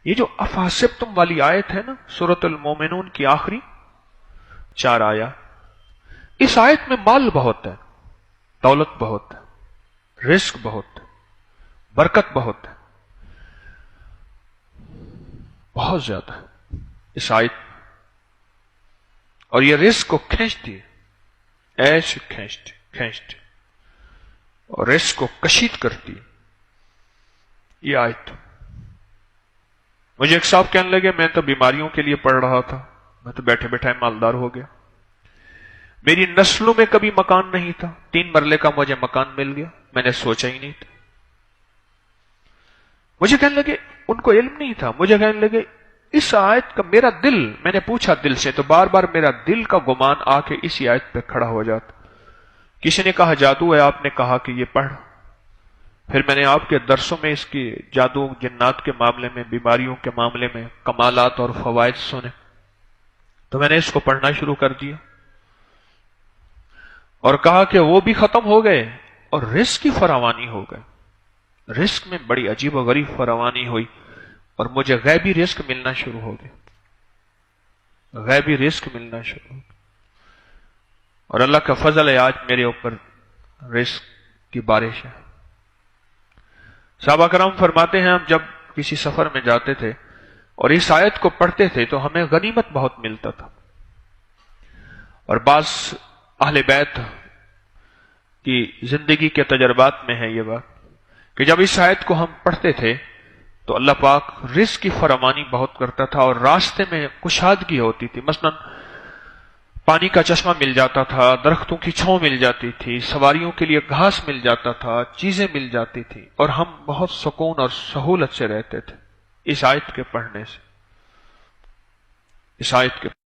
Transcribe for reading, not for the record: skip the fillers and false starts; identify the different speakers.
Speaker 1: یہ جو افحسبتم والی آیت ہے نا سورۃ المومنون کی آخری 4 آیا، اس آیت میں مال بہت ہے، دولت بہت ہے، رزق بہت ہے، برکت بہت ہے، بہت زیادہ ہے اس آیت میں، اور یہ رزق کو کھینچتی ہے، ایسے کھینچتی اور رزق کو کشید کرتی ہے یہ آیت۔ مجھے ایک صاحب کہنے لگے میں تو بیماریوں کے لیے پڑھ رہا تھا، میں تو بیٹھے بیٹھے مالدار ہو گیا، میری نسلوں میں کبھی مکان نہیں تھا، 3 مرلے کا مجھے مکان مل گیا، میں نے سوچا ہی نہیں تھا۔ مجھے کہنے لگے ان کو علم نہیں تھا، مجھے کہنے لگے اس آیت کا میرا دل، میں نے پوچھا دل سے تو بار بار میرا دل کا گمان آ کے اسی آیت پہ کھڑا ہو جاتا۔ کسی نے کہا جادو ہے، آپ نے کہا کہ یہ پڑھ، پھر میں نے آپ کے درسوں میں اس کی جادو جنات کے معاملے میں، بیماریوں کے معاملے میں کمالات اور فوائد سنے، تو میں نے اس کو پڑھنا شروع کر دیا اور کہا کہ وہ بھی ختم ہو گئے اور رزق کی فراوانی ہو گئے، رزق میں بڑی عجیب و غریب فراوانی ہوئی اور مجھے غیبی رزق ملنا شروع ہو گیا، غیبی رزق ملنا شروع ہو گیا، اور اللہ کا فضل ہے آج میرے اوپر رزق کی بارش ہے۔ صحابہ کرام فرماتے ہیں ہم جب کسی سفر میں جاتے تھے اور اس آیت کو پڑھتے تھے تو ہمیں غنیمت بہت ملتا تھا، اور بعض اہل بیت کی زندگی کے تجربات میں ہے یہ بات کہ جب اس آیت کو ہم پڑھتے تھے تو اللہ پاک رزق کی فراوانی بہت کرتا تھا اور راستے میں کشادگی ہوتی تھی، مثلا پانی کا چشمہ مل جاتا تھا، درختوں کی چھاؤں مل جاتی تھی، سواریوں کے لیے گھاس مل جاتا تھا، چیزیں مل جاتی تھی، اور ہم بہت سکون اور سہولت سے رہتے تھے اس آیت کے پڑھنے سے، اس آیت کے